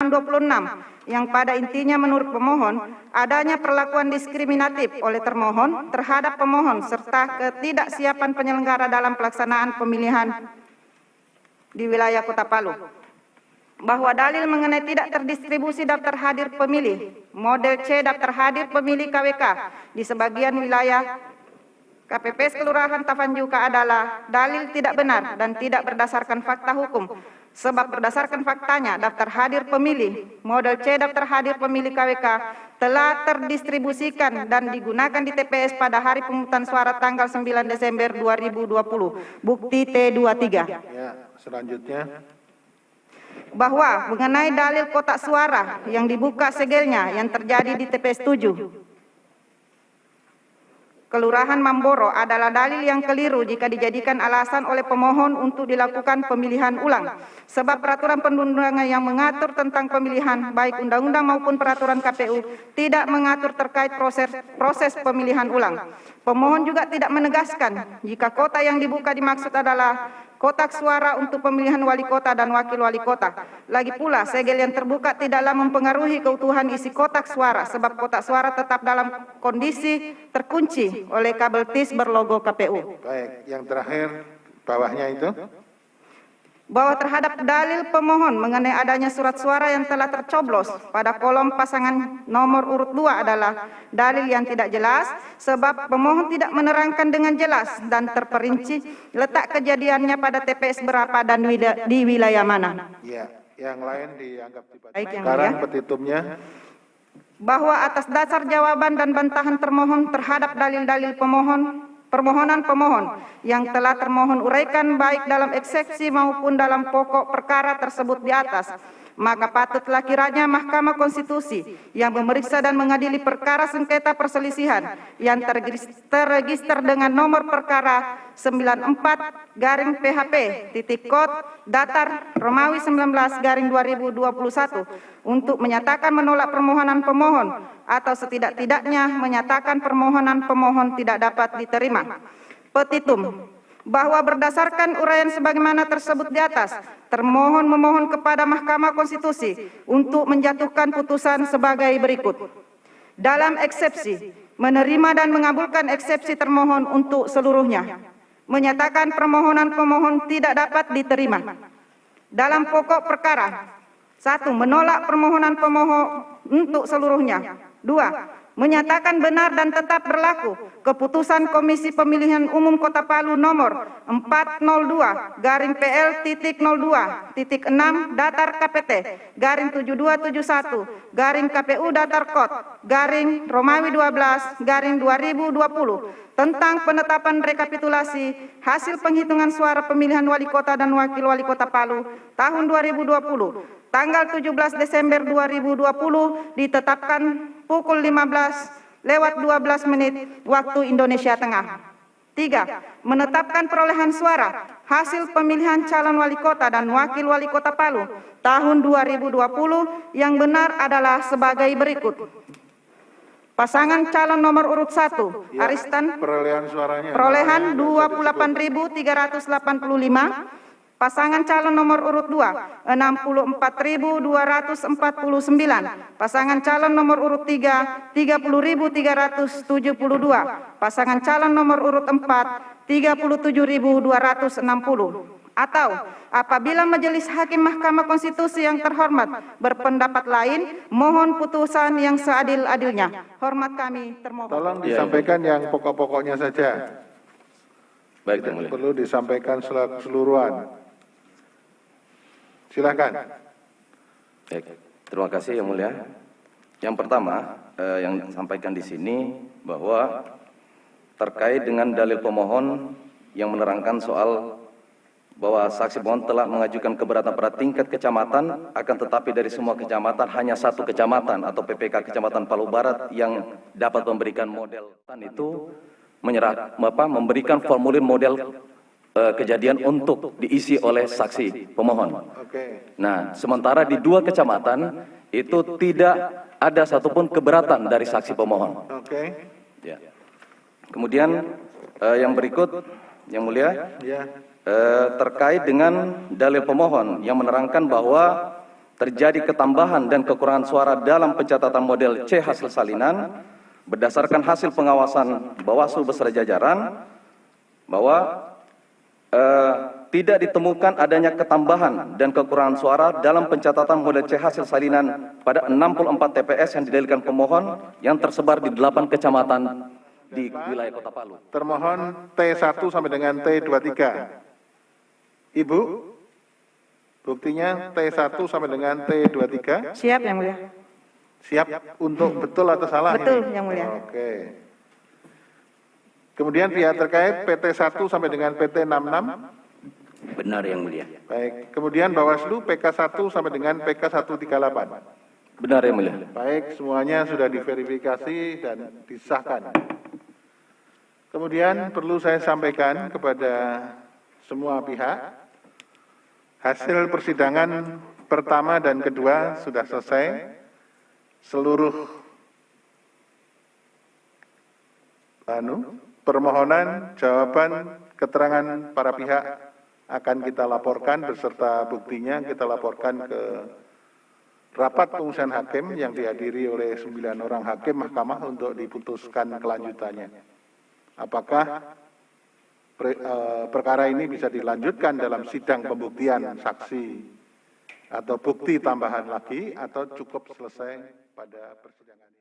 halaman 26 yang pada intinya menurut pemohon adanya perlakuan diskriminatif oleh termohon terhadap pemohon serta ketidaksiapan penyelenggara dalam pelaksanaan pemilihan di wilayah Kota Palu. Bahwa dalil mengenai tidak terdistribusi daftar hadir pemilih model C daftar hadir pemilih KWK di sebagian wilayah KPPS Kelurahan Tafanjuka adalah dalil tidak benar dan tidak berdasarkan fakta hukum. Sebab berdasarkan faktanya daftar hadir pemilih model C daftar hadir pemilih KWK telah terdistribusikan dan digunakan di TPS pada hari pemungutan suara tanggal 9 Desember 2020. Bukti T23. Ya, selanjutnya. Bahwa mengenai dalil kotak suara yang dibuka segelnya yang terjadi di TPS 7 Kelurahan Mamboro adalah dalil yang keliru jika dijadikan alasan oleh pemohon untuk dilakukan pemilihan ulang. Sebab peraturan perundang-undangan yang mengatur tentang pemilihan, baik undang-undang maupun peraturan KPU, tidak mengatur terkait proses pemilihan ulang. Pemohon juga tidak menegaskan jika kota yang dibuka dimaksud adalah kotak suara untuk pemilihan wali kota dan wakil wali kota. Lagi pula, segel yang terbuka tidaklah mempengaruhi keutuhan isi kotak suara, sebab kotak suara tetap dalam kondisi terkunci oleh kabel TIS berlogo KPU. Baik, yang terakhir bawahnya itu. Bahwa terhadap dalil pemohon mengenai adanya surat suara yang telah tercoblos pada kolom pasangan nomor urut 2 adalah dalil yang tidak jelas, sebab pemohon tidak menerangkan dengan jelas dan terperinci letak kejadiannya pada TPS berapa dan di wilayah mana. Ya, yang lain dianggap dibacakan. Baik, yang Sekarang mulia. petitumnya. Bahwa atas dasar jawaban dan bantahan termohon terhadap dalil-dalil permohonan pemohon yang telah termohon uraikan baik dalam eksepsi maupun dalam pokok perkara tersebut di atas, maka patutlah kiranya Mahkamah Konstitusi yang memeriksa dan mengadili perkara sengketa perselisihan yang terregister dengan nomor perkara 94/PHP titik kod datar Romawi 19/2021 untuk menyatakan menolak permohonan pemohon atau setidak-tidaknya menyatakan permohonan pemohon tidak dapat diterima. Petitum. Bahwa berdasarkan uraian sebagaimana tersebut di atas, termohon memohon kepada Mahkamah Konstitusi untuk menjatuhkan putusan sebagai berikut. Dalam eksepsi, menerima dan mengabulkan eksepsi termohon untuk seluruhnya. Menyatakan permohonan pemohon tidak dapat diterima. Dalam pokok perkara, 1. Menolak permohonan pemohon untuk seluruhnya. 2. Menyatakan benar dan tetap berlaku keputusan Komisi Pemilihan Umum Kota Palu nomor 402/PL.02.6 datar KPT /7271 KPU datar kod Romawi 12/2020 tentang penetapan rekapitulasi hasil penghitungan suara pemilihan wali kota dan wakil wali kota Palu tahun 2020. Tanggal 17 Desember 2020 ditetapkan pukul 15:12 waktu Indonesia Tengah. 3. Menetapkan perolehan suara hasil pemilihan calon wali kota dan wakil wali kota Palu tahun 2020 yang benar adalah sebagai berikut. Pasangan calon nomor urut 1, Ya, Aristan, perolehan suaranya. perolehan 28.385. Pasangan calon nomor urut 2, 64.249. Pasangan calon nomor urut 3, 30.372. Pasangan calon nomor urut 4, 37.260. Atau apabila Majelis Hakim Mahkamah Konstitusi yang terhormat berpendapat lain, mohon putusan yang seadil-adilnya. Hormat kami termohon. Tolong disampaikan yang pokok-pokoknya saja. Baik, Yang Mulia. Perlu disampaikan keseluruhan. Silakan. Baik, terima kasih Yang Mulia. Yang pertama yang disampaikan di sini bahwa terkait dengan dalil pemohon yang menerangkan soal bahwa saksi pemohon telah mengajukan keberatan pada tingkat kecamatan, akan tetapi dari semua kecamatan hanya satu kecamatan atau PPK Kecamatan Palu Barat yang dapat memberikan model itu memberikan formulir model kejadian untuk diisi oleh saksi pemohon. Nah, sementara di 2 kecamatan itu tidak ada satupun keberatan dari saksi pemohon. Ya. Kemudian yang berikut, Yang Mulia, terkait dengan dalil pemohon yang menerangkan bahwa terjadi ketambahan dan kekurangan suara dalam pencatatan model C hasil salinan berdasarkan hasil pengawasan Bawaslu beserta jajaran bahwa tidak ditemukan adanya ketambahan dan kekurangan suara dalam pencatatan model C hasil salinan pada 64 TPS yang didalilkan pemohon yang tersebar di 8 kecamatan di wilayah Kota Palu. Termohon T1 sampai dengan T23. Ibu, buktinya T1 sampai dengan T23. Siap, Yang Mulia. Siap untuk betul atau salah? Betul, ini? Yang Mulia. Oke. Kemudian pihak terkait PT1 sampai dengan PT66. Benar Yang Mulia. Baik. Kemudian Bawaslu PK1 sampai dengan PK138. Benar Yang Mulia. Baik, semuanya sudah diverifikasi dan disahkan. Kemudian perlu saya sampaikan kepada semua pihak, hasil persidangan pertama dan kedua sudah selesai. Seluruh permohonan, jawaban, keterangan para pihak akan kita laporkan beserta buktinya kita laporkan ke rapat pengusian hakim yang dihadiri oleh 9 orang hakim mahkamah untuk diputuskan kelanjutannya. Apakah perkara ini bisa dilanjutkan dalam sidang pembuktian saksi atau bukti tambahan lagi atau cukup selesai pada persidangan ini.